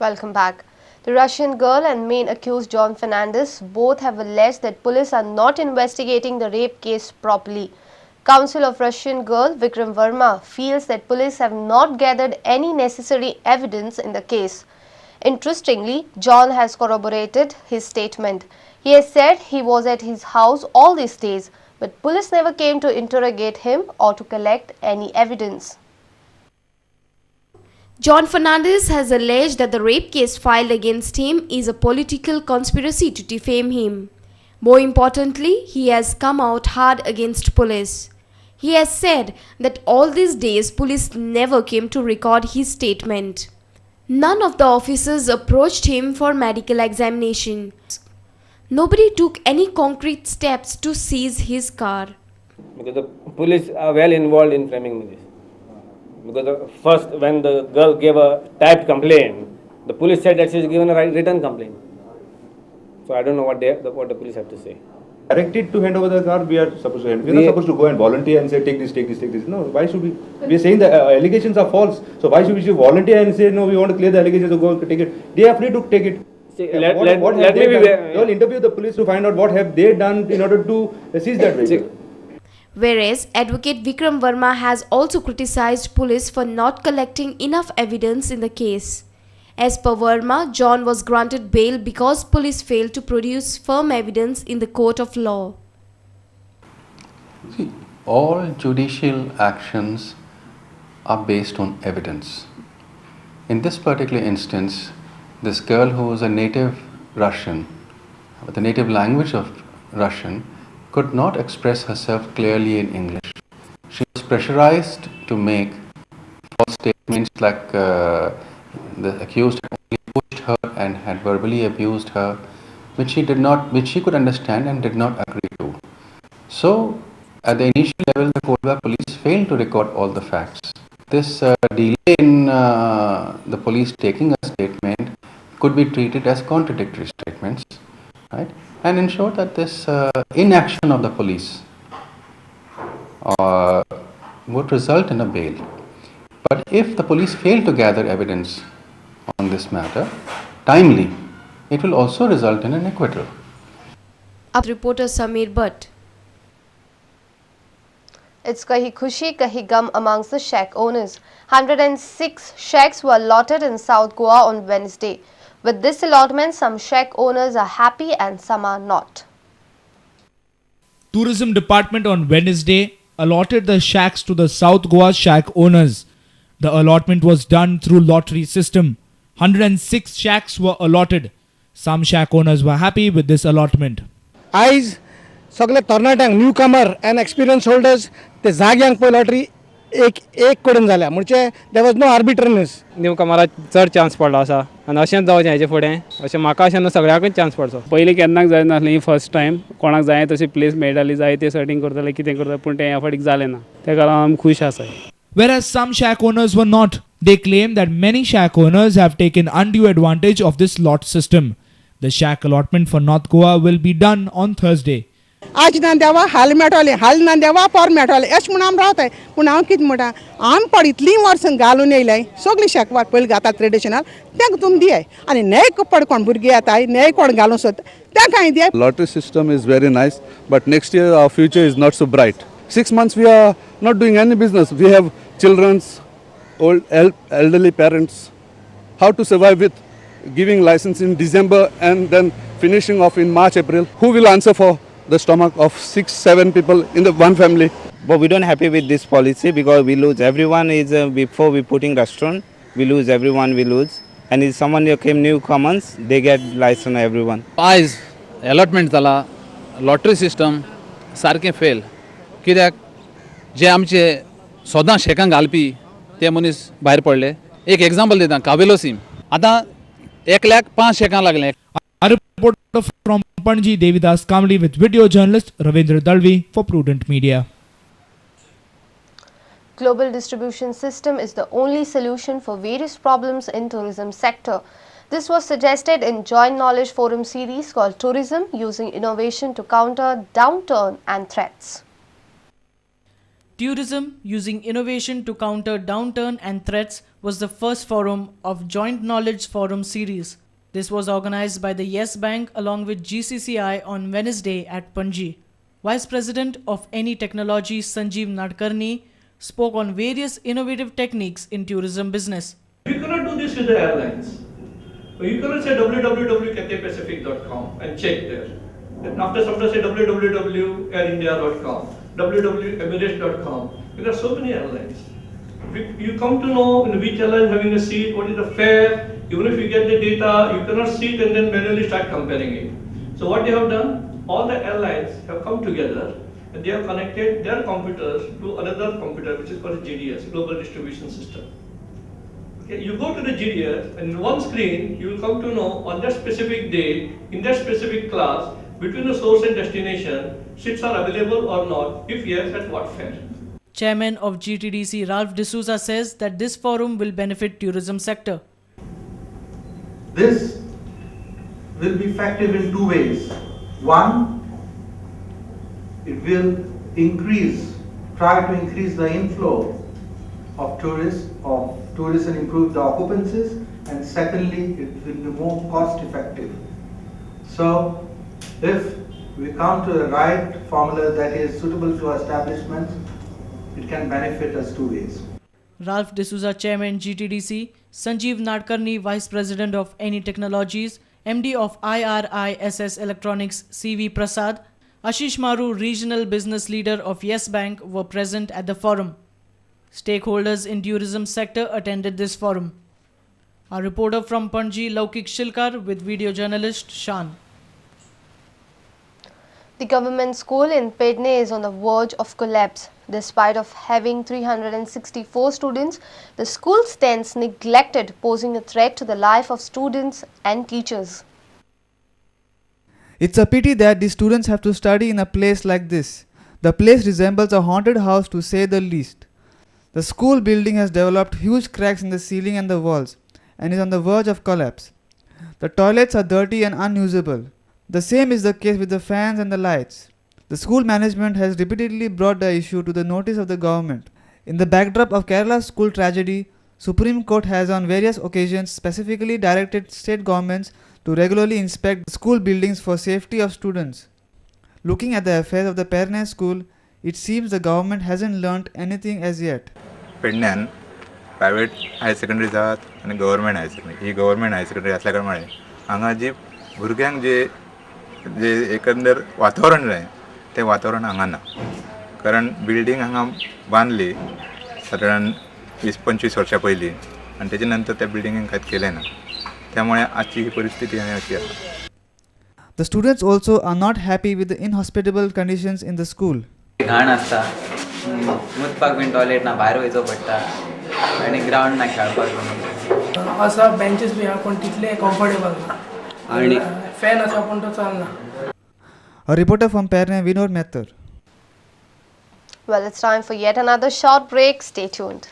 Welcome back. The Russian girl and main accused John Fernandez both have alleged that police are not investigating the rape case properly. Counsel of Russian girl Vikram Verma feels that police have not gathered any necessary evidence in the case. Interestingly, John has corroborated his statement. He has said he was at his house all these days, but police never came to interrogate him or to collect any evidence. John Fernandez has alleged that the rape case filed against him is a political conspiracy to defame him. More importantly, he has come out hard against police. He has said that all these days police never came to record his statement. None of the officers approached him for medical examination. Nobody took any concrete steps to seize his car. Because the police are well involved in framing this. Because first, when the girl gave a typed complaint, the police said that she has given a written complaint. So I don't know what the police have to say. Directed to hand over the car, we are supposed to hand. We are not supposed to go and volunteer and say take this, take this, take this. No, why should we? We are saying the allegations are false. So why should we volunteer and say no? We want to clear the allegations. So go take it. They are free to take it. See, let me be. They will interview the police to find out what have they done in order to seize that vehicle. Whereas advocate Vikram Verma has also criticized police for not collecting enough evidence in the case. As per Verma, John was granted bail because police failed to produce firm evidence in the court of law. See, all judicial actions are based on evidence. In this particular instance, this girl who was a native Russian, with the native language of Russian, could not express herself clearly in English. She was pressurized to make false statements like the accused had only pushed her and had verbally abused her, which she could understand and did not agree to. So, at the initial level, the Coldwater police failed to record all the facts. This delay in the police taking a statement could be treated as contradictory statements, right? And ensure that this inaction of the police would result in a bail. But if the police fail to gather evidence on this matter timely, it will also result in an acquittal. Reporter Samir Bhatt. It's kahi khushi, kahi gum amongst the shack owners. 106 shacks were allotted in South Goa on Wednesday. With this allotment, some shack owners are happy and some are not. Tourism Department on Wednesday allotted the shacks to the South Goa shack owners. The allotment was done through lottery system. 106 shacks were allotted. Some shack owners were happy with this allotment. आयज सगळे तरणाट्यांक new Qamar and experience holders ते जाग्यांक पळय lottery एक कडेन जाल्या म्हणजे there was no आर्बिट्ररीनेस. New कमराक चड चान्स पडलो आसा आनी अशेंच जावचें हेजे फुडें अशें म्हाका अशें न्हू सगळ्याकूच चान्स पडचो. पयलीं केन्नाच जाय नासलें ही फर्स्ट टायम कोणाक जाय तशी प्लेस मेळटाली जाय ते सेटींग करताले कितें करता पूण तें ह्या फाटीक जालें ना तेका लागून आमी खूश आसाय. Whereas some shack owners were not, they claim that many shack owners have taken undue advantage of this lot system. The shack allotment for North Goa will be done on Thursday. आज ना देवा हाल मेळटले हाल ना देवा पर मेळटले अशें म्हूण आमी रावताय पूण हांव कितें म्हणटा आमी पड इतलीं वर्सां घालून येयलाय सगळीं शेकवार पयलीं घातात ट्रेडिशनल तांकां तुमी दियाय आनी नये पड कोण भुरगीं येताय नये कोण घालूंक सोदता तांकां दियाय. Lottery system is very nice, but next year our future is not so bright. 6 months we are not doing any business. We have children's, elderly parents. How to survive with giving license in December and then finishing off in March, April? Who will answer for the stomach of 6-7 people in the one family? But we don't happy with this policy because we lose. Everyone is before we putting restaurant, we lose. Everyone we lose. And if someone came newcomers, they get license. Everyone. As allotment जाला, lottery system सारकें fail. कित्याक जे आमचे सोदां शेकांक घालपी ते मनीस भायर पडले. एक एग्जांपल दिता कावेलो सीम आतां 1,05,000 शेकांक लागले. A reporter from Panji, Devidas Kamli, with video journalist Ravindra Dalvi for Prudent Media. Global distribution system is the only solution for various problems in tourism sector. This was suggested in Joint Knowledge Forum series called Tourism, using innovation to counter downturn and threats. Tourism using innovation to counter downturn and threats was the first forum of Joint Knowledge Forum series. This was organized by the Yes Bank along with GCCI on Wednesday at Panji. Vice President of Any Technology Sanjeev Nadkarni spoke on various innovative techniques in tourism business. You cannot do this with the airlines. You cannot say www.cathaypacific.com and check there. Then after some time say www.airindia.com, www.emirates.com. There are so many airlines. You come to know in which airline having a seat, what is the fare. Even if you get the data, you cannot see it and then manually start comparing it. So what they have done, all the airlines have come together and they have connected their computers to another computer which is called GDS, Global Distribution System. Okay, you go to the GDS and in one screen you will come to know on that specific day, in that specific class, between the source and destination, seats are available or not, if yes, at what fare. Chairman of GTDC Ralph D'Souza says that this forum will benefit tourism sector. This will be effective in two ways. One, it will try to increase the inflow of tourists and improve the occupancies, and secondly, it will be more cost effective. So, if we come to the right formula that is suitable to establishments, it can benefit us two ways. Ralph D'Souza, Chairman GTDC, Sanjeev Nadkarni, Vice President of Any Technologies, MD of IRISS Electronics CV Prasad, Ashish Maru, Regional Business Leader of Yes Bank were present at the forum. Stakeholders in tourism sector attended this forum. Our reporter from Panji, Laukik Shilkar, with video journalist Shan. The government school in Pedne is on the verge of collapse. Despite of having 364 students, the school stands neglected, posing a threat to the life of students and teachers. It's a pity that the students have to study in a place like this. The place resembles a haunted house to say the least. The school building has developed huge cracks in the ceiling and the walls and is on the verge of collapse. The toilets are dirty and unusable. The same is the case with the fans and the lights. The school management has repeatedly brought the issue to the notice of the government. In the backdrop of Kerala's school tragedy, Supreme Court has on various occasions specifically directed state governments to regularly inspect school buildings for safety of students. Looking at the affairs of the Pedne school, it seems the government hasn't learnt anything as yet. Pedne private high secondary जात आणि government हाय secondary ही government हाय secondary असल्या कारणाने हांगा जी भुरग्यांक जे एकंदर वातावरण जाय ते वातावरण हांगा ना कारण बिल्डिंग हांगा बांदली साधारण 20-25 वर्षां पयलीं आणि तेजे नंतर त्या बिल्डिंगेक कांयच केलें ना त्यामुळे आजची ही परिस्थिती आहे अशी आहे. The students also are not happy with the inhospitable conditions in the school. घाण आसता मुतपाक बीन टॉयलेट ना भायर वयचो पडटा आनी ग्राउंड ना खेळपाक असा बेंचेस बी आहा पण तितले कम्फर्टेबल ना आणि फॅन आसा पण तो चलना. A reporter from Pedne, Vinod Mehtar. Well, it's time for yet another short break. Stay tuned.